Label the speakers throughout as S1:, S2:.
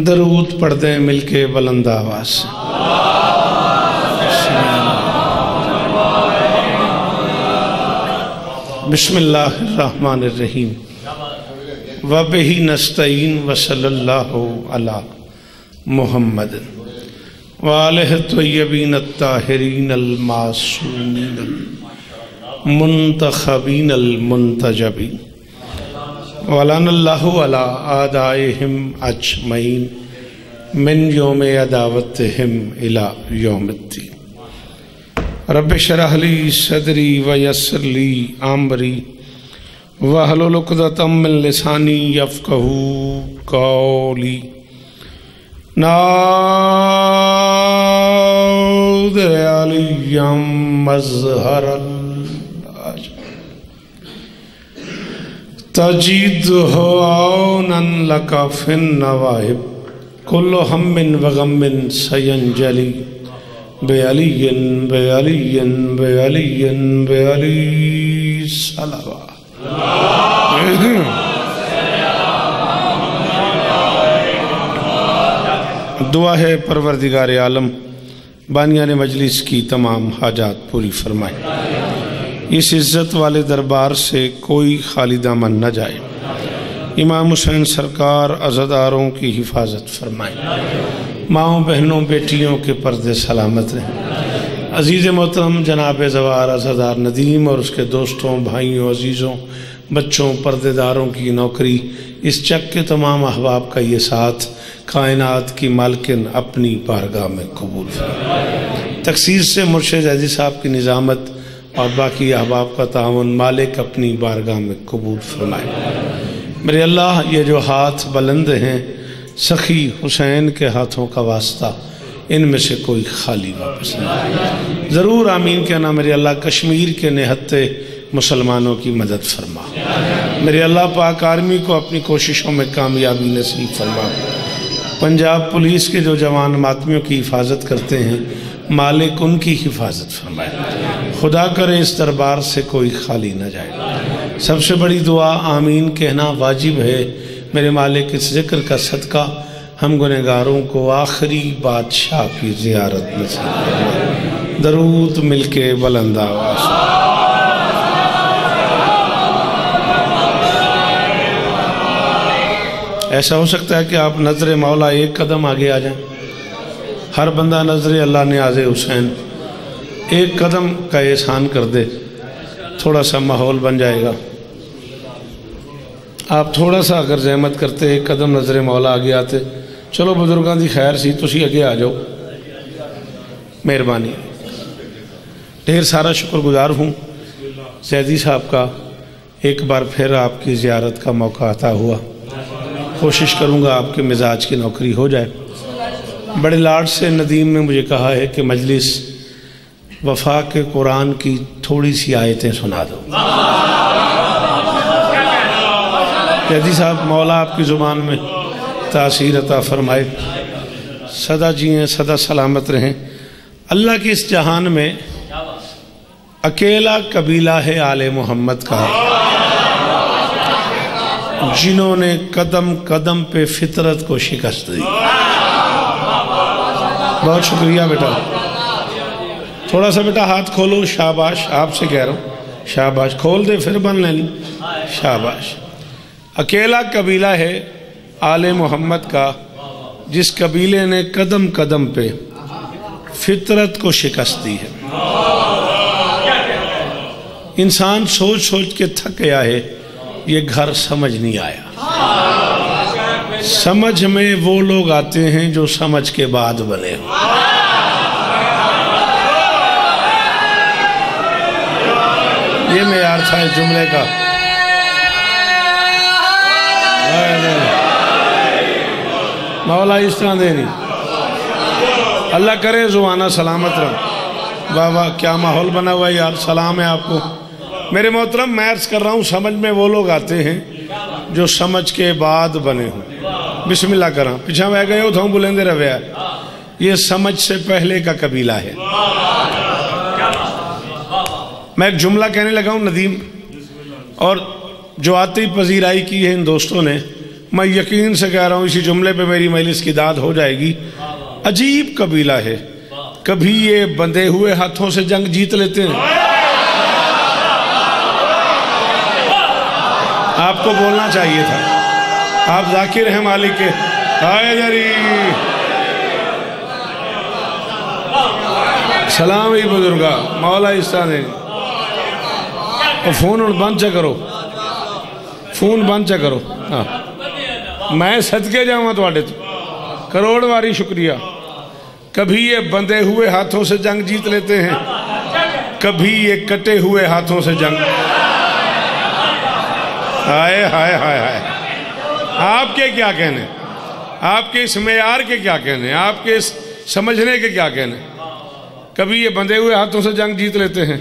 S1: درود پڑھ دیں مل کے بلند آواز سے۔ بسم اللہ الرحمن الرحیم وبہ نستعین وصلی اللہ علی محمد وآلہ الطیبین الطاہرین المعصومین المنتخبین المنتجبین وَلَعَنَ اللَّهُ عَلَىٰ أَعْدَائِهِمْ أَجْمَعِينَ مِنْ يَوْمِ عَدَاوَتِهِمْ إِلَىٰ يَوْمِ الدِّينِ رَبِّ اشْرَحْ لِي صَدْرِي وَيَسِّرْ لِي أَمْرِي وَاحْلُلْ عُقْدَةً مِّن لِّسَانِي يَفْقَهُوا قَوْلِي نَادِ عَلِيًّا مَظْهَرَ تجیدہ عونا لکا فی النوائب کل ہم وغم سینجلی بے علی بے علی بے علی بے علی صلوات۔ دعا ہے پروردگار عالم بانیان مجلس کی تمام حاجات پوری فرمائے، اس عزت والے دربار سے کوئی خالی دامن نہ جائے، امام حسین سرکار عزاداروں کی حفاظت فرمائے، ماؤں بہنوں بیٹیوں کے پردے سلامت رہیں۔ عزیز محترم جناب زوار عزادار ندیم اور اس کے دوستوں بھائیوں عزیزوں بچوں پردے داروں کی نوکری، اس چک کے تمام احباب کا یہ ساتھ کائنات کی مالکن اپنی بارگاہ میں قبول فرمائے۔ تقصیر سے مرشد عزیز صاحب کی نظامت اور باقی احباب کا تعاون مالک اپنی بارگاہ میں قبول فرمائے۔ میرے اللہ یہ جو ہاتھ بلند ہیں سخی حسین کے ہاتھوں کا واسطہ ان میں سے کوئی خالی واپس نہ آئے، ضرور آمین کہنا۔ میرے اللہ کشمیر کے نہتے مسلمانوں کی مدد فرما، میرے اللہ پاک آرمی کو اپنی کوششوں میں کامیابی نصیب فرما، پنجاب پولیس کے جو جوان ماتمیوں کی حفاظت کرتے ہیں مالک ان کی حفاظت فرمائے، خدا کرے اس دربار سے کوئی خالی نہ جائے۔ سب سے بڑی دعا آمین کہنا واجب ہے۔ میرے مالک اس ذکر کا صدقہ ہم گنہگاروں کو آخری بادشاہ کی زیارت نصیب فرمائے۔ درود مل کے بلند آواز۔ ایسا ہو سکتا ہے کہ آپ نظر مولا ایک قدم آگے آ جائیں، ہر بندہ نظر اللہ نیاز حسین ایک قدم کا احسان کر دے، تھوڑا سا ماحول بن جائے گا۔ آپ تھوڑا سا اگر زحمت کرتے ایک قدم نظر مولا آگے آتے، چلو بزرگاں دی خیر سی تسی اگے آ جاؤ، مہربانی۔ ڈھیر سارا شکر گزار ہوں زیدی صاحب کا، ایک بار پھر آپ کی زیارت کا موقع عطا ہوا، کوشش کروں گا آپ کے مزاج کی نوکری ہو جائے۔ بڑے لاڈ سے ندیم نے مجھے کہا ہے کہ مجلس وفا کے قرآن کی تھوڑی سی آیتیں سنا دو۔ زیدی صاحب مولا آپ کی زبان میں تاثیر عطا فرمائے، سدا جیئیں سدا سلامت رہیں۔ اللہ کی اس جہان میں اکیلا قبیلہ ہے آل محمد کا، جنہوں نے قدم قدم پہ فطرت کو شکست دی۔ بہت شکریہ بیٹا، تھوڑا سا بیٹا ہاتھ کھولو، شاباش، آپ سے کہہ رہا ہوں شاباش، کھول دے پھر بن لیں، شاباش۔ اکیلا قبیلہ ہے آل محمد کا جس قبیلے نے قدم قدم پہ فطرت کو شکست دی ہے۔ انسان سوچ سوچ کے تھک گیا ہے، یہ گھر سمجھ نہیں آیا۔ سمجھ میں وہ لوگ آتے ہیں جو سمجھ کے بعد بنے ہوں۔ یہ معیار تھا اس جملے کا۔ مولا اس طرح دے نہیں، اللہ کرے زبانہ سلامت رہو۔ واہ واہ کیا ماحول بنا ہوا ہے یار، سلام ہے آپ کو۔ میرے محترم میں عرض کر رہا ہوں سمجھ میں وہ لوگ آتے ہیں جو سمجھ کے بعد بنے ہوں۔ بسم اللہ کراں، پیچھا میں گئے ہو تھا بلندے رویا ہے۔ یہ سمجھ سے پہلے کا قبیلہ ہے۔ میں ایک جملہ کہنے لگا ہوں ندیم، اور جو آتی پذیرائی کی ہے ان دوستوں نے، میں یقین سے کہہ رہا ہوں اسی جملے پہ میری مجلس کی داد ہو جائے گی۔ عجیب قبیلہ ہے، کبھی یہ بندھے ہوئے ہاتھوں سے جنگ جیت لیتے ہیں۔ آپ کو بولنا چاہیے تھا، آپ ذاکر ہیں مالک کے۔ حیدری سلام ہی بزرگا مولا استانے، فون بند چا کرو، فون بند چا کرو۔ میں صدقے جاؤں تو کروڑ واری شکریہ۔ کبھی یہ بندھے ہوئے ہاتھوں سے جنگ جیت لیتے ہیں، کبھی یہ کٹے ہوئے ہاتھوں سے جنگ۔ ہائے ہائے ہائے ہائے، آپ کے کیا کہنے، آپ کے اس معیار کے کیا کہنے، آپ کے اس سمجھنے کے کیا کہنے؟ کبھی یہ بندھے ہوئے ہاتھوں سے جنگ جیت لیتے ہیں۔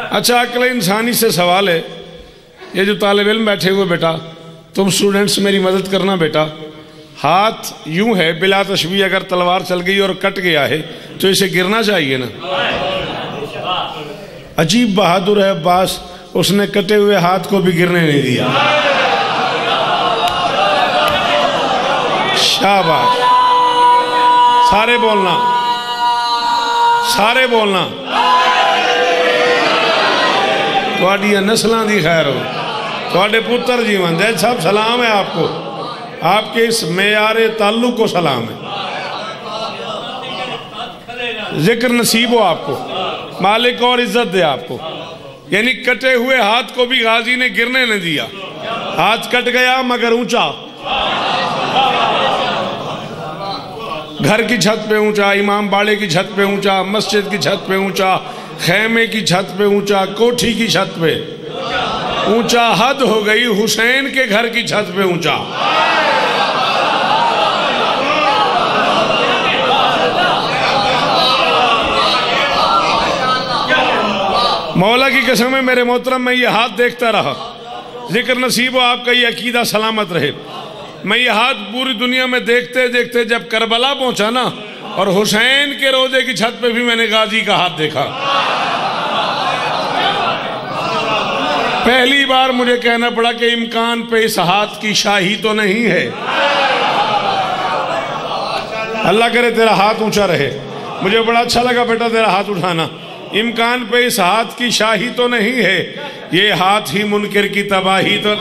S1: اچھا عقل انسانی سے سوال ہے، یہ جو طالب علم بیٹھے ہوئے بیٹا، تم سٹوڈنٹس میری مدد کرنا بیٹا، ہاتھ یوں ہے بلا تشبیہ، اگر تلوار چل گئی اور کٹ گیا ہے تو اسے گرنا چاہیے نا۔ عجیب بہادر ہے عباس، اس نے کٹے ہوئے ہاتھ کو بھی گرنے نہیں دیا۔ شاباش، سارے بولنا، سارے بولنا، تھوڑی نسلوں دی خیر ہو، تھوڑے پتر جیون دے سب سلام ہے آپ کو، آپ کے اس معیار تعلق کو سلام ہے۔ ذکر نصیب ہو آپ کو، مالک اور عزت دے آپ کو۔ یعنی کٹے ہوئے ہاتھ کو بھی غازی نے گرنے نہیں دیا، ہاتھ کٹ گیا مگر اونچا، گھر کی چھت پہ اونچا، امام باڑے کی چھت پہ اونچا، مسجد کی چھت پہ اونچا، خیمے کی چھت پہ اونچا، کوٹھی کی چھت پہ اونچا، حد ہو گئی حسین کے گھر کی چھت پہ اونچا۔ مولا کی قسم ہے میرے محترم، میں یہ ہاتھ دیکھتا رہا، ذکر نصیب ہو آپ کا یہ عقیدہ سلامت رہے۔ میں یہ ہاتھ پوری دنیا میں دیکھتے دیکھتے جب کربلا پہنچا نا، اور حسین کے روضے کی چھت پہ بھی میں نے غازی کا ہاتھ دیکھا۔ پہلی بار مجھے کہنا پڑا کہ امکان پہ اس ہاتھ کی شاہی تو نہیں ہے۔ اللہ کرے تیرا ہاتھ اونچا رہے، مجھے بڑا اچھا لگا بیٹا تیرا ہاتھ اٹھانا۔ امکان پہ اس ہاتھ کی شاہی تو نہیں ہے، یہ ہاتھ ہی منکر کی تباہی تو۔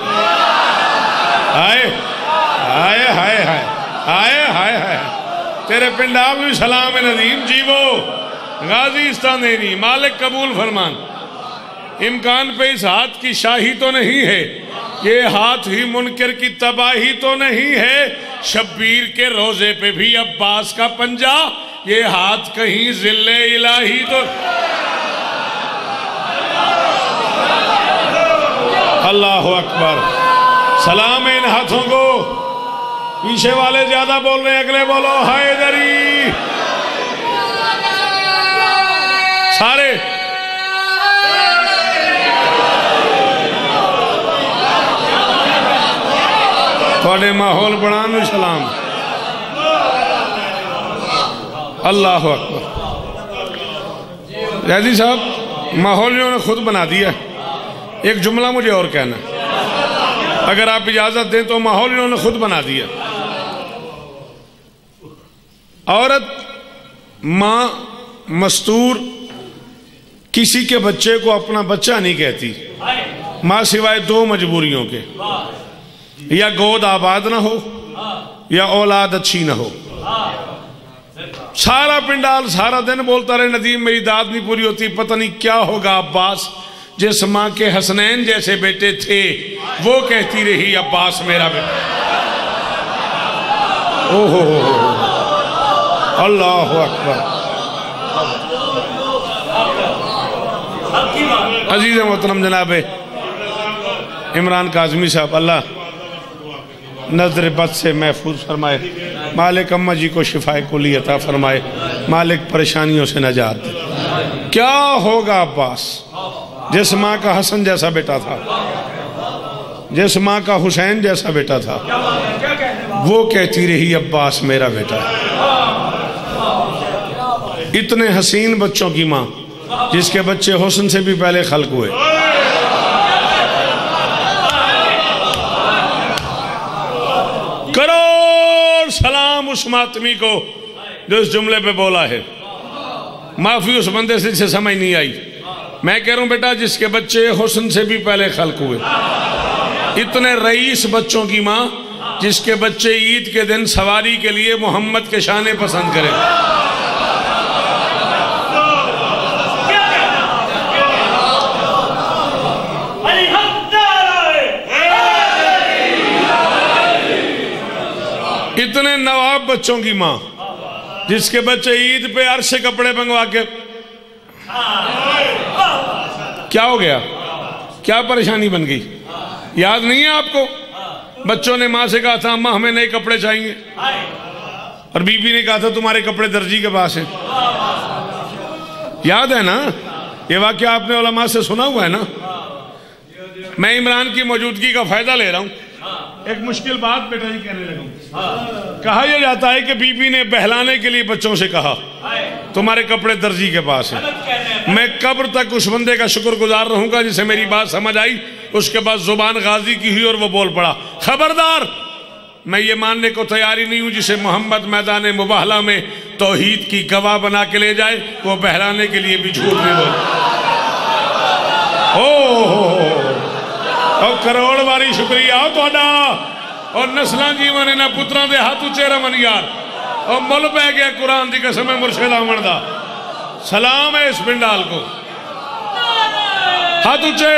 S1: ہائے ہائے ہائے ہائے ہائے ہائے ہائے، تیرے پنڈاب بھی سلام ندیم جیو غازی استانینی، مالک قبول فرمان۔ امکان پہ اس ہاتھ کی شاہی تو نہیں ہے، یہ ہاتھ ہی منکر کی تباہی تو نہیں ہے، شبیر کے روزے پہ بھی عباس کا پنجہ، یہ ہاتھ کہیں ذل الہی تو۔ اللہ اکبر، سلام ان ہاتھوں کو۔ پیچھے والے زیادہ بول رہے ہیں، اگلے بولو حیدری، سارے تھوڑے ماحول بنانے سلام۔ اللہ اکبر۔ ریاضی صاحب ماحول انہوں نے خود بنا دیا، ایک جملہ مجھے اور کہنا ہے، اگر آپ اجازت دیں تو ماحول انہوں نے خود بنا دیا۔ عورت ماں مستور کسی کے بچے کو اپنا بچہ نہیں کہتی، ماں سوائے دو مجبوریوں کے، یا گود آباد نہ ہو یا اولاد اچھی نہ ہو۔ سارا پنڈال سارا دن بولتا رہے ندیم میری داد نہیں پوری ہوتی، پتہ نہیں کیا ہوگا عباس، جس ماں کے حسنین جیسے بیٹے تھے وہ کہتی رہی عباس میرا بیٹا۔ اللہ اکبر۔ عزیز محترم جناب عمران کاظمی صاحب، اللہ نظر بد سے محفوظ فرمائے، مالک اماں جی کو شفائے کلی عطا فرمائے، مالک پریشانیوں سے نجات دے۔ کیا ہوگا عباس، جس ماں کا حسن جیسا بیٹا تھا، جس ماں کا حسین جیسا بیٹا تھا، وہ کہتی رہی عباس میرا بیٹا ہے۔ اتنے حسین بچوں کی ماں جس کے بچے حسن سے بھی پہلے خلق ہوئے. کروڑ سلام اس ماتمی کو جو اس جملے پہ بولا ہے. معافی اس بندے سے جسے سمجھ نہیں آئی. میں کہہ رہا ہوں بیٹا جس کے بچے حسن سے بھی پہلے خلق ہوئے. اتنے رئیس بچوں کی ماں جس کے بچے عید کے دن سواری کے لیے محمد کے شانے پسند کریں. اتنے نواب بچوں کی ماں جس کے بچے عید پہ عرش سے کپڑے منگوا کے. کیا ہو گیا؟ کیا پریشانی بن گئی؟ یاد نہیں ہے آپ کو؟ بچوں نے ماں سے کہا تھا اماں ہمیں نئے کپڑے چاہیے، اور بی بی نے کہا تھا تمہارے کپڑے درجی کے پاس ہیں. یاد ہے نا؟ یہ واقعہ آپ نے علماء سے سنا ہوا ہے نا؟ میں عمران کی موجودگی کا فائدہ لے رہا ہوں. ایک مشکل بات بیٹا جی کہنے لگا ہوں. کہا یہ جاتا ہے کہ بی بی نے بہلانے کے لیے بچوں سے کہا تمہارے کپڑے درجی کے پاس ہیں. میں قبر تک اس بندے کا شکر گزار رہوں گا جسے میری بات سمجھ آئی. اس کے بعد زبان غازی کی ہوئی اور وہ بول پڑا خبردار میں یہ ماننے کو تیاری نہیں ہوں جسے محمد میدان مباہلہ میں توحید کی گواہ بنا کے لے جائے وہ بہلانے کے لیے بھی جھوٹ نہیں بول. اور کروڑ باری شکریہ توڑا اور نسلان جیوانے نہ پتران دے ہاتھ اچھے رمن یار اور مل پہ گیا قرآن دی قسم مرشد آمن دا. سلام ہے اس پنڈال کو. ہاتھ اچھے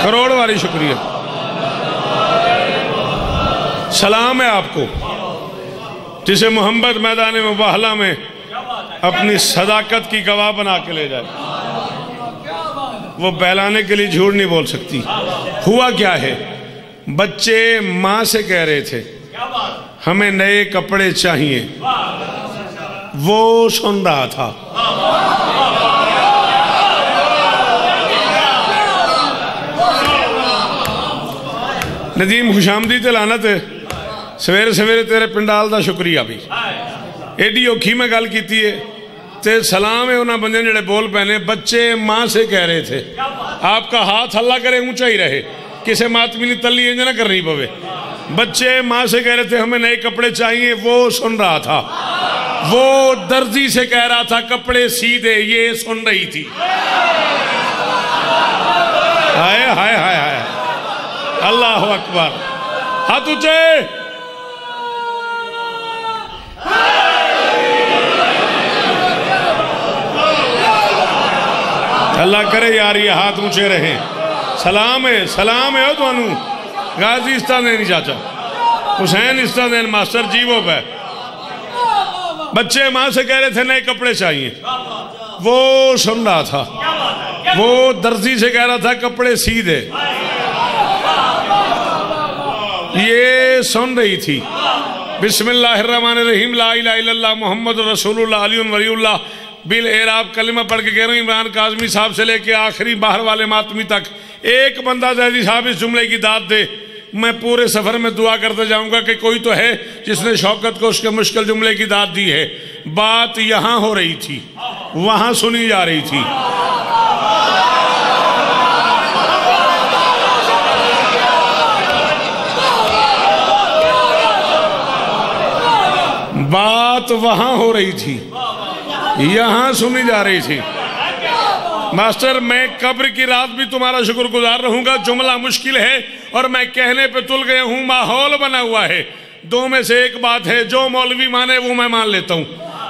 S1: کروڑ باری شکریہ. سلام ہے آپ کو جسے محمد میدان مباہلہ میں اپنی صداقت کی گواہ بنا کے لے جائے. وہ بہلانے کے لیے جھوٹ نہیں بول سکتی. ہوا کیا ہے؟ بچے ماں سے کہہ رہے تھے ہمیں نئے کپڑے چاہیے. وہ سن رہا تھا. ندیم خوش آمدید لعنت ہے. سویرے سویرے تیرے پنڈال دا شکریہ بھی. ایڈی اوکھی میں گل کیتی ہے تے سلام ہے انہاں بندے جڑے بول پہنے. بچے ماں سے کہہ رہے تھے آپ کا ہاتھ اللہ کرے اونچا ہی رہے کسے ماتمی نے تلی انجا نہ کرنی پوے. بچے ماں سے کہہ رہے تھے ہمیں نئے کپڑے چاہیے. وہ سن رہا تھا. وہ درزی سے کہہ رہا تھا کپڑے سی دے. یہ سن رہی تھی. ہائے ہائے ہائے ہائے اللہ اکبر. ہاتھ اونچے. اللہ کرے یار یہ ہاتھ اونچے رہیں. سلام ہے تو انو غازی استاد نہیں چاچا حسین استاد ماسٹر جیوو پہ. بچے ماں سے کہہ رہے تھے نئے کپڑے چاہیے. وہ سن رہا تھا. وہ درزی سے کہہ رہا تھا کپڑے سی دے. یہ سن رہی تھی. بسم اللہ الرحمن الرحیم لا الہ الا اللہ محمد رسول اللہ علی ولی اللہ بالاعراب. کلمہ پڑھ کے کہہ رہا ہوں عمران کاظمی صاحب سے لے کے آخری باہر والے ماتمی تک ایک بندہ زیدی صاحب اس جملے کی داد دے. میں پورے سفر میں دعا کرتے جاؤں گا کہ کوئی تو ہے جس نے شوکت کو اس کے مشکل جملے کی داد دی ہے. بات یہاں ہو رہی تھی وہاں سنی جا رہی تھی. بات وہاں ہو رہی تھی یہاں سنی جا رہی تھی. ماسٹر میں قبر کی رات بھی تمہارا شکر گزار رہوں گا. جملہ مشکل ہے اور میں کہنے پہ تل گیا ہوں. ماحول بنا ہوا ہے. دو میں سے ایک بات ہے جو مولوی مانے وہ میں مان لیتا ہوں.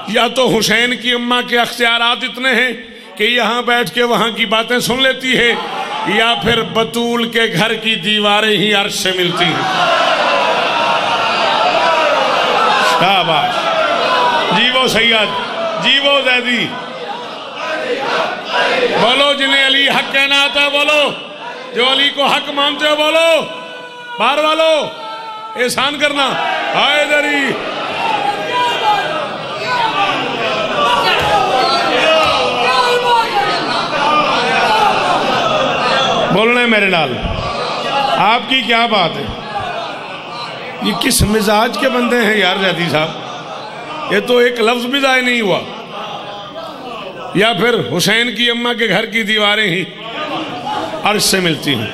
S1: یا تو حسین کی اماں کے اختیارات اتنے ہیں کہ یہاں بیٹھ کے وہاں کی باتیں سن لیتی ہے یا پھر بطول کے گھر کی دیواریں ہی عرش سے ملتی ہیں. شاباش. جیو سید جیو زیدی. بولو جنہیں علی حق کہنا آتا ہے بولو. جو علی کو حق مانتے ہو بولو. باہر والو احسان کرنا. حیدری بولنا ہے میرے نال، آپ کی کیا بات ہے؟ یہ کس مزاج کے بندے ہیں یار زیدی صاحب؟ یہ تو ایک لفظ بھی ضائع نہیں ہوا. یا پھر حسین کی اماں کے گھر کی دیواریں ہی عرش سے ملتی ہیں.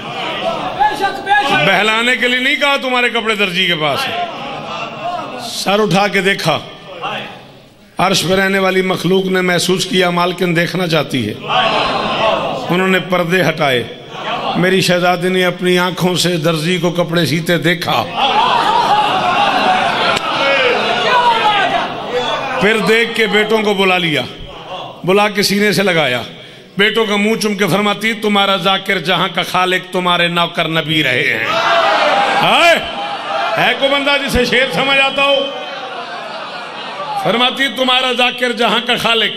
S1: بہلانے کے لیے نہیں کہا تمہارے کپڑے درجی کے پاس ہیں. سر اٹھا کے دیکھا، عرش پہ رہنے والی مخلوق نے محسوس کیا مالکن دیکھنا چاہتی ہے. انہوں نے پردے ہٹائے، میری شہزادی نے اپنی آنکھوں سے درزی کو کپڑے سیتے دیکھا، پھر دیکھ کے بیٹوں کو بلا لیا، بلا کے سینے سے لگایا، بیٹوں کا منہ چم کے فرماتی تمہارا ذاکر جہاں کا خالق تمہارے نوکر نبی رہے ہیں. ہے کوئی بندہ جسے شعر سمجھ آتا ہو؟ فرماتی تمہارا ذاکر جہاں کا خالق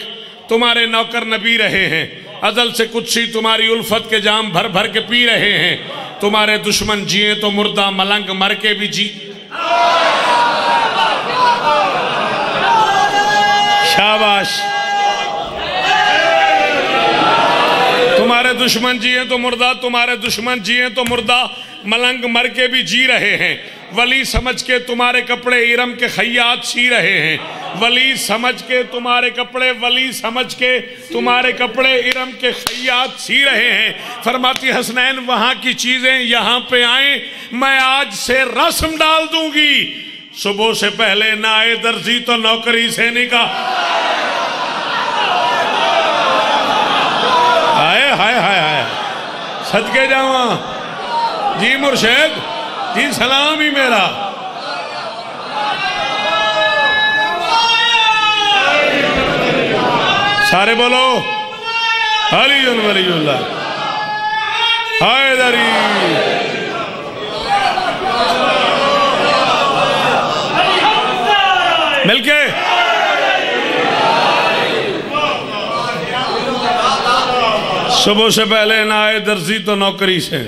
S1: تمہارے نوکر نبی رہے ہیں، ازل سے قدسی تمہاری الفت کے جام بھر بھر کے پی رہے ہیں. تمہارے دشمن جیے تو مردہ ملنگ مر کے بھی جی. شاباش. تمہارے دشمن جیے تو مردہ، تمہارے دشمن جیے تو مردہ ملنگ مر کے بھی جی رہے ہیں. ولی سمجھ کے تمہارے کپڑے ارم کے خیاط سی رہے ہیں. ولی سمجھ کے تمہارے کپڑے، ولی سمجھ کے تمہارے کپڑے ارم کے خیاط سی رہے ہیں. فرماتی حسنین وہاں کی چیزیں یہاں پہ آئیں، میں آج سے رسم ڈال دوں گی. صبح سے پہلے نہ آئے درزی تو نوکری سے نکاح. ہائے ہائے ہائے ہائے، صدقے جاواں. جی مرشد جی سلام ہی میرا. سارے بولو علی ولی اللہ حیدری. مل کے صبح سے پہلے نہ آئے درزی تو نوکری سے.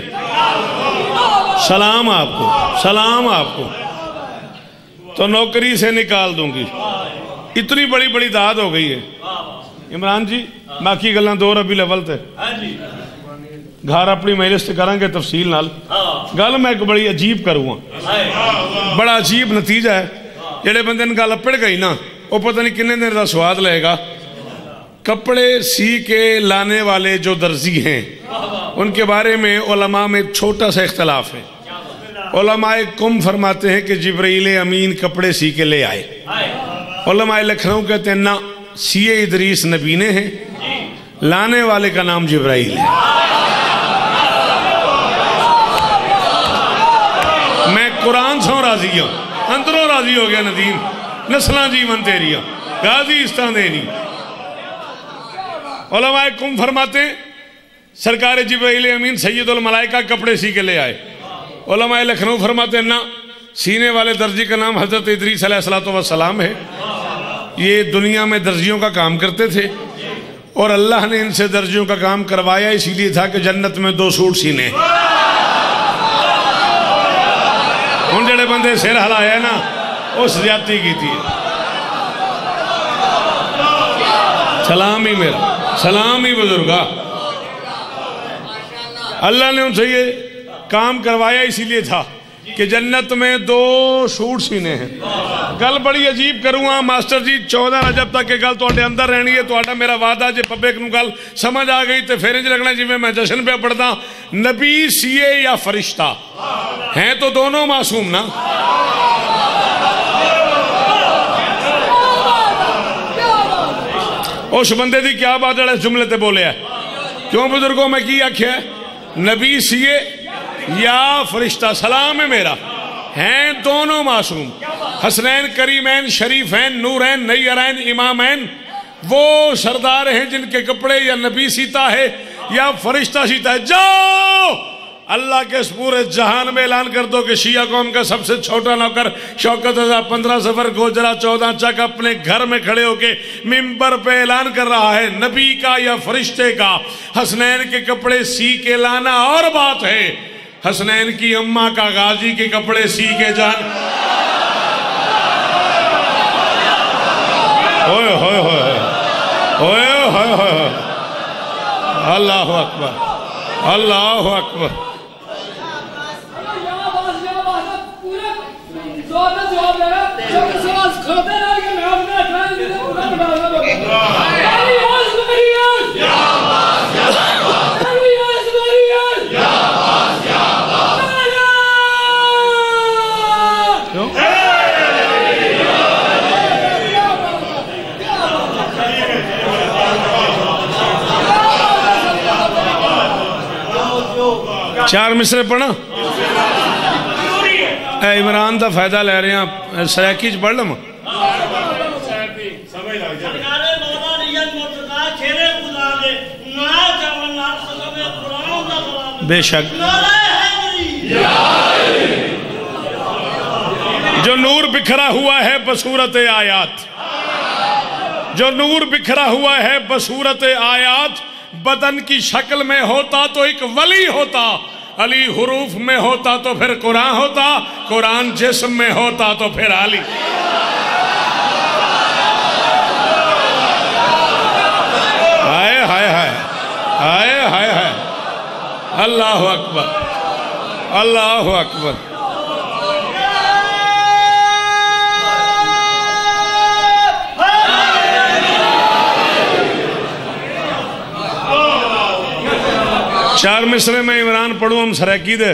S1: سلام آپ کو، سلام آپ کو. تو نوکری سے نکال دوں گی. اتنی بڑی بڑی داد ہو گئی ہے. عمران جی باقی گلاں دو ربیع الاول تے گھر اپنی مجلس تے کریں گے تفصیل نال. گل میں ایک بڑی عجیب کروں، بڑا عجیب نتیجہ ہے. جڑے بندے نے گل اپڑ گئی نا وہ پتہ نہیں کنے دن دا سواد لے گا. کپڑے سی کے لانے والے جو درزی ہیں ان کے بارے میں علماء میں چھوٹا سا اختلاف ہے. علماء قم فرماتے ہیں کہ جبرائیل امین کپڑے سی کے لے آئے. علماء لکھنؤ کہتے ہیں نہ، سیے ادریس نبینے ہیں، لانے والے کا نام جبرائیل ہے. میں قرآن سے راضی ہوں، اندروں راضی ہو گیا ندیم. نسلاں جیون تیریاں غازی استان دینی. علماء قم فرماتے ہیں سرکار جبرائیل امین سید الملائکہ کپڑے سی کے لے آئے. علماء لکھنؤ فرماتے ہیں نہ، سینے والے درزی کا نام حضرت ادریس علیہ السلام ہے. یہ دنیا میں درزیوں کا کام کرتے تھے اور اللہ نے ان سے درزیوں کا کام کروایا اسی لیے تھا کہ جنت میں 2 سوٹ سینے. ان جڑے بندے سر ہلایا نا اس زیادتی کی تھی. سلام ہی میرا، سلام ہی بزرگا. اللہ نے ان سے یہ کام کروایا اسی لیے تھا کہ جنت میں 2 سوٹ سینے ہیں. گل بڑی عجیب کروں گا ماسٹر جی. 14 رجب تک کہ گل تو اندر رہنی ہے. تو میرا وعدہ جی پبلک نو گل سمجھ آ گئی تو پھر انج لگنا جی میں جشن پہ پڑھتا. نبی سیے یا فرشتہ ہیں تو دونوں معصوم نا. اس بندے دی کیا بات ہے جملے تے بولے ہے. کیوں بزرگوں میں کی آکھیا ہے نبی سیے یا فرشتہ. سلام ہے میرا، ہیں دونوں معصوم. حسنین کریمین شریفین نورین نیرین امامین وہ سردار ہیں جن کے کپڑے یا نبی سیتا ہے یا فرشتہ سیتا ہے. جاؤ اللہ کے اس پورے جہان میں اعلان کر دو کہ شیعہ قوم کا سب سے چھوٹا نوکر شوکت رضا 15 سفر گوجرا 14 چک اپنے گھر میں کھڑے ہو کے ممبر پہ اعلان کر رہا ہے نبی کا یا فرشتے کا حسنین کے کپڑے سی کے لانا اور بات ہے، حسنین کی اماں کا غازی کے کپڑے سی کے جان. ہوئے ہوئے ہوئے ہوئے ہوئے ہوئے اللہ اکبر اللہ اکبر. چار مصرے پڑھنا. اے عمران دا فائدہ لے رہے ہیں سریکی چ پڑھ لما. بے شک جو نور بکھرا ہوا ہے بصورت آیات، جو نور بکھرا ہوا ہے بصورت آیات، بدن کی شکل میں ہوتا تو ایک ولی ہوتا، علی حروف میں ہوتا تو پھر قرآن ہوتا، قرآن جسم میں ہوتا تو پھر علی. ہائے ہائے ہائے ہائے ہائے ہائے. اللہ اکبر اللہ اکبر. چار مصرے میں عمران پڑھوں ہم سریکی دے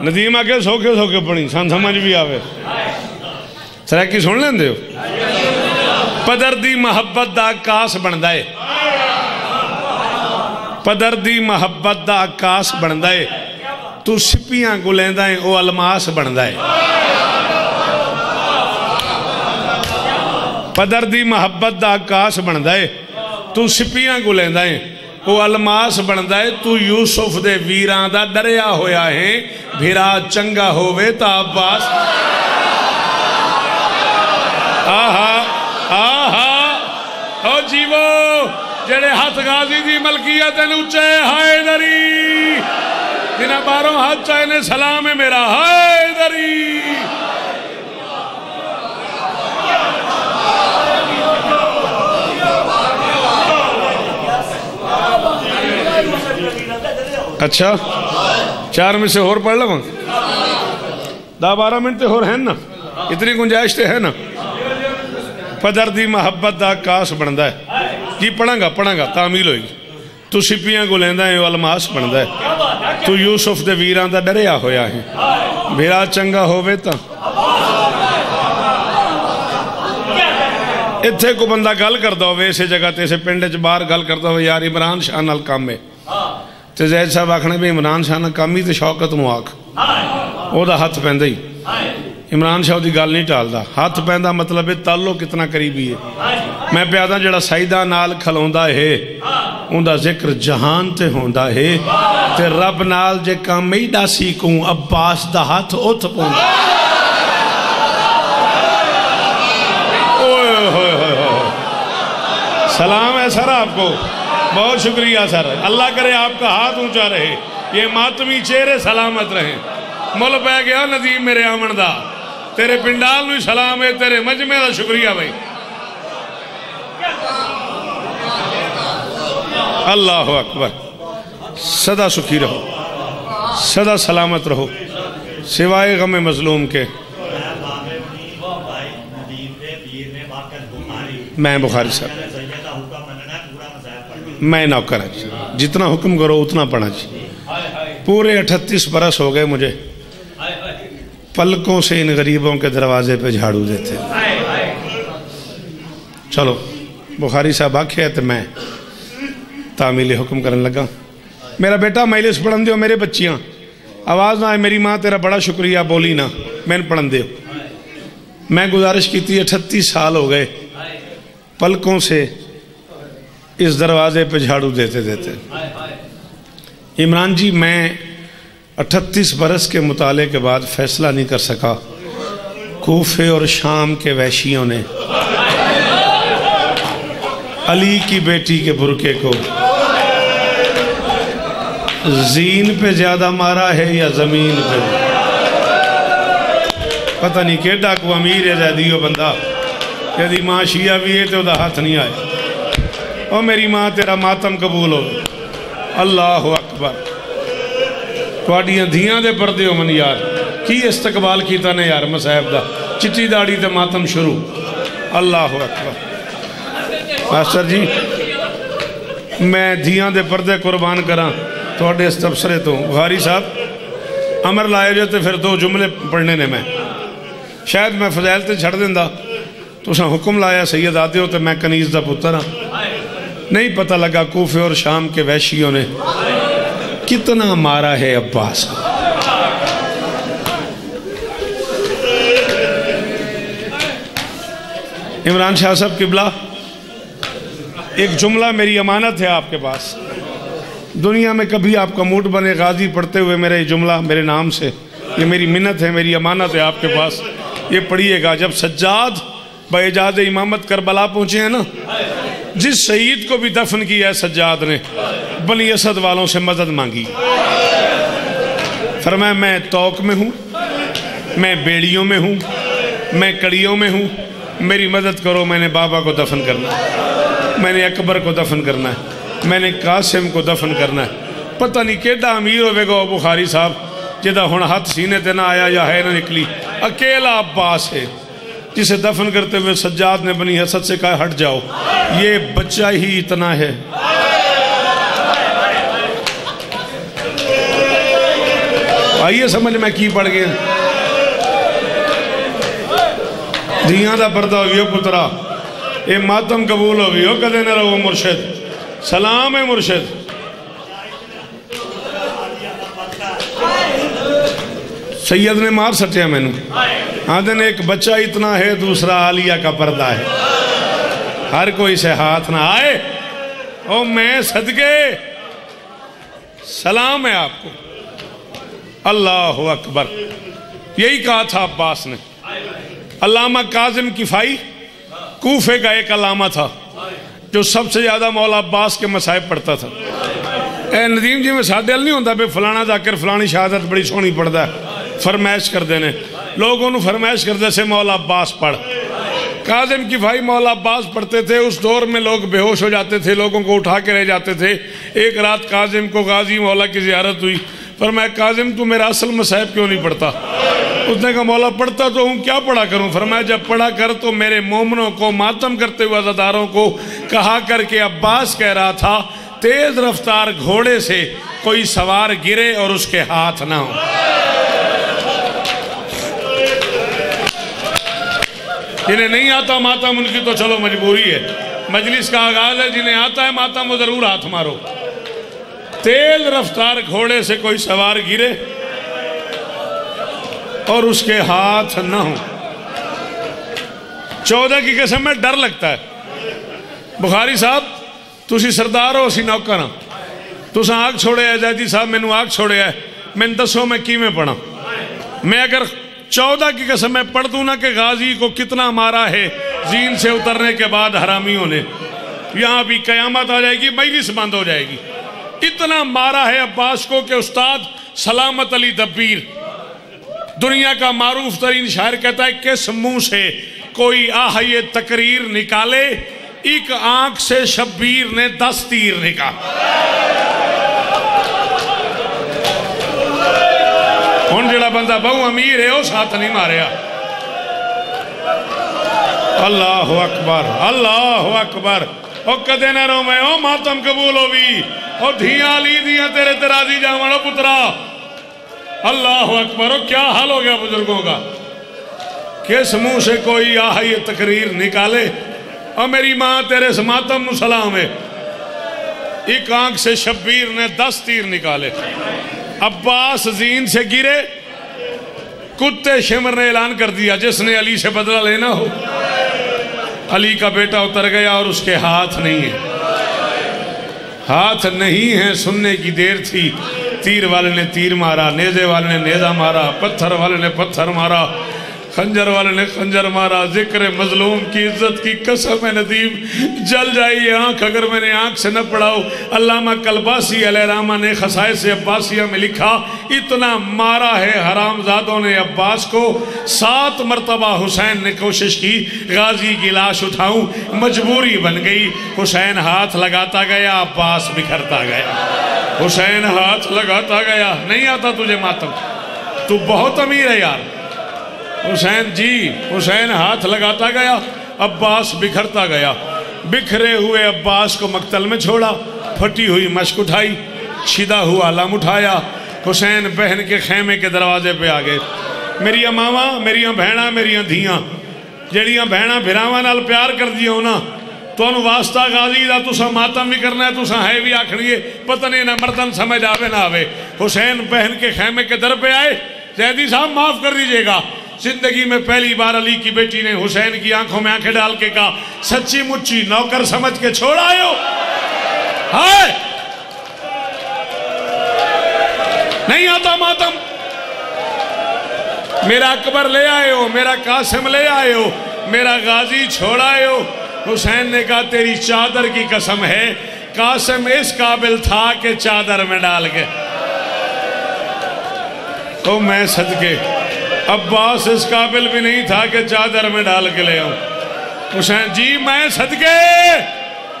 S1: ندیم آکے سوکے سوکے پڑھیں سان سمجھ بھی آوے. سریکی سن لیں دے ہو. پدر دی محبت دا کاس بندائے، پدر دی محبت دا کاس بندائے، تو سپیاں کو لیندائیں او الماس بندائے. پدر دی محبت دا کاس بندائے، تو سپیاں کو لیندائیں او الماس بندائے. تو یوسف دے ویران دا دریا ہویا ہے، بھیرا چنگا ہووے تا عباس. آہا آہا او جیوو جڑے ہاتھ غازی دی ملکیت نوچے حیدری، جنہ باروں ہاتھ چاہنے سلام ہے میرا حیدری. اچھا چار میں سے اور پڑھ لوں 10-12 منٹ اور ہیں نا، اتنی گنجائش تے ہے نا. پدر دی محبت دا کاس بندہ ہے جی. پڑھاں گا تعمیل ہوئی. تو سپیاں کو لیندہ ہے الماس بندہ ہے، تو یوسف دے ویران دا ڈریا ہویا ہے، بھیرا چنگا ہووے تا. اتھے کو بندہ گل کردہ ہوئے اسے جگہ تے اسے پنڈے چ باہر گل کردہ ہوئے یار عمران شاہ نال کام ہے، تے زید صاحب آکھنے بھی عمران شاہ نال کامی تے شوکت نو آکھ او دا ہاتھ پہندہ ہی. عمران شاہ دی گل نہیں ٹالدا. ہاتھ پہندہ مطلب ہے تعلق کتنا قریبی ہے. میں پیادا جڑا سائیدہ نال کھلوندا ہے ان دا ذکر جہان تے ہوندا ہے، تے رب نال جے کامی ڈاسی کوں عباس دا ہاتھ اتھ پوندا. سلام ہے سر آپ کو، بہت شکریہ سر. اللہ کرے آپ کا ہاتھ اونچا رہے، یہ ماتمی چہرے سلامت رہیں. مل پہ گیا ندیم میرے آمن دا، تیرے پنڈال نوی سلام ہے، تیرے مجمع دا شکریہ بھائی. اللہ اکبر. صدا سکھی رہو، صدا سلامت رہو، سوائے غم مظلوم کے. میں بخاری صاحب میں نوکر جی، جتنا حکم کرو اتنا پڑھا جی. پورے 38 برس ہو گئے مجھے پلکوں سے ان غریبوں کے دروازے پہ جھاڑو دیتے. چلو بخاری صاحب آکھے تو میں تعمیل حکم کرنے لگا. میرا بیٹا مجلس پڑھن دیو، میرے بچیاں آواز نہ آئے، میری ماں تیرا بڑا شکریہ بولی نہ، میں پڑھن دیو. میں گزارش کی تھی 38 سال ہو گئے پلکوں سے اس دروازے پہ جھاڑو دیتے دیتے. عمران جی میں 38 برس کے مطالعے کے بعد فیصلہ نہیں کر سکا. کوفے اور شام کے وحشیوں نے علی کی بیٹی کے برکے کو زین پہ زیادہ مارا ہے یا زمین پہ. پتہ نہیں کیڑا کو امیر ہے زیدیو بندہ کہ دی ماں شیعہ بھی ہے تو دا ہاتھ نہیں آئے. او میری ماں تیرا ماتم قبول ہو. اللہ اکبر. اکبر تواڈیاں دھیاں دے پردے ہو من یار کی استقبال کیتا نے یار مصاحب دا چٹی داڑی تے ماتم شروع اللہ اکبر ماسٹر جی میں دھیاں دے پردے قربان کراں تواڈے اس تبصرے تو بخاری صاحب امر لائے جو تے پھر دو جملے پڑھنے نے میں شاید میں فضائل تے چھڑ دیندہ تو اساں حکم لایا سید آتے ہو تے میں کنیز دا پتر ہاں نہیں پتہ لگا کوفے اور شام کے وحشیوں نے کتنا مارا ہے عباس عمران شاہ صاحب قبلہ ایک جملہ میری امانت ہے آپ کے پاس دنیا میں کبھی آپ کا موڈ بنے غازی پڑھتے ہوئے میرا یہ جملہ میرے نام سے یہ میری منت ہے میری امانت ہے آپ کے پاس یہ پڑھیے گا جب سجاد باعجاز امامت کربلا پہنچے ہیں نا جس شہید کو بھی دفن کیا ہے سجاد نے بنی اسد والوں سے مدد مانگی فرمایا میں توق میں ہوں میں بیڑیوں میں ہوں میں کڑیوں میں ہوں میری مدد کرو میں نے بابا کو دفن کرنا ہے میں نے اکبر کو دفن کرنا ہے میں نے قاسم کو دفن کرنا ہے پتہ نہیں کیڈا امیر ہوئے گا بخاری صاحب جدہ ہن ہاتھ سینے تے نہ آیا یا ہے نہ نکلی اکیلا عباس ہے جسے دفن کرتے ہوئے سجاد نے بنی اسد سے کہا ہٹ جاؤ یہ بچہ ہی اتنا ہے آئیے سمجھ میں کی پڑھ گئے دھیاں دا پردہ ہوئیو پترا اے ماتم قبول ہوئیو کدے نہ رہو مرشد سلام ہے مرشد سید نے مار سٹیا میں نے آدھن ایک بچہ اتنا ہے دوسرا عالیہ کا پردہ ہے ہر کوئی سے ہاتھ نہ آئے او میں صدقے سلام ہے آپ کو اللہ اکبر یہی کہا تھا عباس نے علامہ کاظم کفائی کوفے کا ایک علامہ تھا جو سب سے زیادہ مولا عباس کے مصائب پڑھتا تھا اے ندیم جی میں ساڑھے نہیں ہوندہ بے فلانا ذاکر فلانی شہادت بڑی سونی پڑھتا ہے فرمائش کر دینے لوگوں نے فرمائش کر دے سے مولا عباس پڑھ کاظم کفائی مولا عباس پڑھتے تھے اس دور میں لوگ بے ہوش ہو جاتے تھے لوگوں کو اٹھا کے رہ جاتے تھے ایک رات کاظم کو غازی مولا کی زیارت ہوئی فرمایا کاظم تو میرا اصل مصائب کیوں نہیں پڑھتا اس نے کہا مولا پڑھتا تو ہوں کیا پڑھا کروں فرمایا جب پڑھا کر تو میرے مومنوں کو ماتم کرتے ہوئے عزاداروں کو کہا کر کے عباس کہہ رہا تھا تیز رفتار گھوڑے سے کوئی سوار گرے اور اس کے ہاتھ نہ ہو جنہیں نہیں آتا ماتم ان کی تو چلو مجبوری ہے مجلس کا آغاز ہے جنہیں آتا ہے ماتم وہ ضرور ہاتھ مارو تیز رفتار گھوڑے سے کوئی سوار گرے اور اس کے ہاتھ نہ ہوں 14 کی قسم میں ڈر لگتا ہے بخاری صاحب تسی سردار ہو اسی نوکر ہاں تسا آگ چھوڑے ہے زیدی صاحب میں نو آگ چھوڑے ہے میں دسو میں کی میں پڑھا میں اگر 14 کی قسم میں پڑھ دوں نا کہ غازی کو کتنا مارا ہے زین سے اترنے کے بعد حرامیوں نے یہاں بھی قیامت آ جائے گی مجلس بند ہو جائے گی اتنا مارا ہے عباس کو کہ استاد سلامت علی دبیر دنیا کا معروف ترین شاعر کہتا ہے کس منہ سے کوئی آہیے تقریر نکالے ایک آنکھ سے شبیر نے 10 تیر نکال ہون جڑا بندہ بہو امیر ہے اس ہاتھ نہیں ماریا اللہ اکبر اللہ اکبر او کدے نہ رو میں او ماتم قبول ہو بھی او دھیاں لی دیاں تیرے ترازی جاوانا پترا اللہ اکبر او کیا حال ہو گیا بزرگوں کا کس منہ سے کوئی آہی تقریر نکالے اور میری ماں تیرے سے ماتم نو سلام ہے ایک آنکھ سے شبیر نے 10 تیر نکالے عباس زین سے گرے کتے شمر نے اعلان کر دیا جس نے علی سے بدلہ لینا ہو علی کا بیٹا اتر گیا اور اس کے ہاتھ نہیں ہے ہاتھ نہیں ہے سننے کی دیر تھی تیر والے نے تیر مارا نیزے والے نے نیزہ مارا پتھر والے نے پتھر مارا خنجر والے نے خنجر مارا، ذکر مظلوم کی عزت کی قسم ہے ندیم جل جائے یہ آنکھ اگر میں نے آنکھ سے نہ پڑھاؤ۔ علامہ کلباسی علیہ رحمہ نے خصائص عباسیہ میں لکھا اتنا مارا ہے حرام زادوں نے عباس کو، 7 مرتبہ حسین نے کوشش کی غازی کی لاش اٹھاؤں، مجبوری بن گئی۔ حسین ہاتھ لگاتا گیا، عباس بکھرتا گیا، حسین ہاتھ لگاتا گیا۔ نہیں آتا تجھے ماتم؟ تو بہت امیر ہے یار۔ حسین جی، حسین ہاتھ لگاتا گیا، عباس بکھرتا گیا۔ بکھرے ہوئے عباس کو مقتل میں چھوڑا، پھٹی ہوئی مشک اٹھائی، چھدا ہوا علم اٹھایا، حسین بہن کے خیمے کے دروازے پہ آ گئے۔ میریاں ماما، میریاں بہنہ، میریاں دھیاں، جڑیاں بہنہ بھراواں نال پیار کر دیا ہونا تو انہوں واسطہ غازی دا تسا ماتم بھی کرنا ہے، تسا ہے بھی آکھنیے پتہ نہیں نہ مردن سمجھ آوے نہ آوے۔ حسین بہن کے خیمے کے در پہ آئے، زیدی صاحب معاف کر دیجئے گا، زندگی میں پہلی بار علی کی بیٹی نے حسین کی آنکھوں میں آنکھیں ڈال کے کہا سچی مچی نوکر سمجھ کے چھوڑ آئے ہو؟ ہائے نہیں آتا ماتم؟ میرا اکبر لے آئے ہو، میرا قاسم لے آئے ہو، میرا غازی چھوڑ آئے ہو۔ حسین نے کہا تیری چادر کی قسم ہے، قاسم اس قابل تھا کہ چادر میں ڈال کے تو میں صدقے، عباس اس قابل بھی نہیں تھا کہ چادر میں ڈال کے لے آؤں۔ حسین جی میں صدقے۔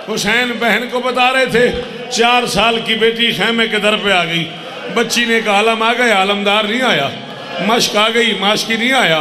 S1: حسین بہن کو بتا رہے تھے 4 سال کی بیٹی خیمے کے در پہ آ گئی، بچی نے کہا علم آ گئے، علمدار نہیں آیا، مشک آ گئی، ماشکی نہیں آیا،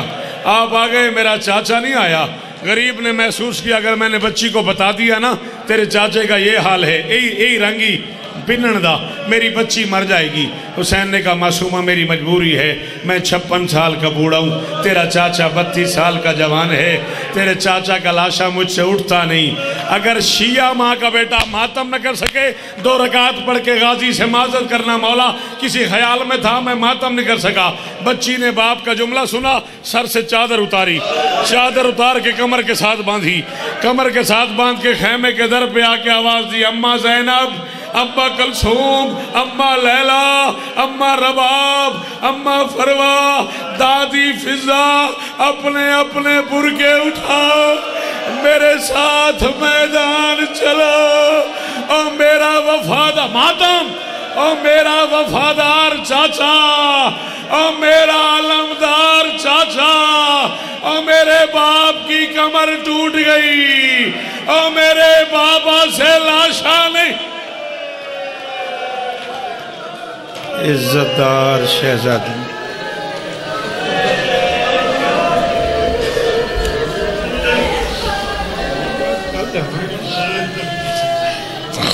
S1: آپ آ گئے، میرا چاچا نہیں آیا۔ غریب نے محسوس کیا اگر میں نے بچی کو بتا دیا نا تیرے چاچے کا یہ حال ہے، ای رنگی پنن دا میری بچی مر جائے گی۔ حسین نے کہا معصومہ میری مجبوری ہے، میں 56 سال کا بوڑھا ہوں، تیرا چاچا 32 سال کا جوان ہے، تیرے چاچا کا لاشا مجھ سے اٹھتا نہیں۔ اگر شیعہ ماں کا بیٹا ماتم نہ کر سکے 2 رکعت پڑھ کے غازی سے معذرت کرنا مولا کسی خیال میں تھا، میں ماتم نہیں کر سکا۔ بچی نے باپ کا جملہ سنا، سر سے چادر اتاری، چادر اتار کے کمر کے ساتھ باندھی، کمر کے ساتھ باندھ کے خیمے کے در پہ آ کے آواز دی اماں زینب، اماں کلثوم، اماں لیلہ، اماں رباب، اماں فروا، دادی فضا، اپنے اپنے برکے اٹھاؤ، میرے ساتھ میدان چلو، اور میرا وفادار ماتم، اور میرا وفادار چاچا، اور میرا علمدار چاچا، اور میرے باپ کی کمر ٹوٹ گئی، اور میرے بابا سے لاشا نہیں۔
S2: عزتدار شہزادی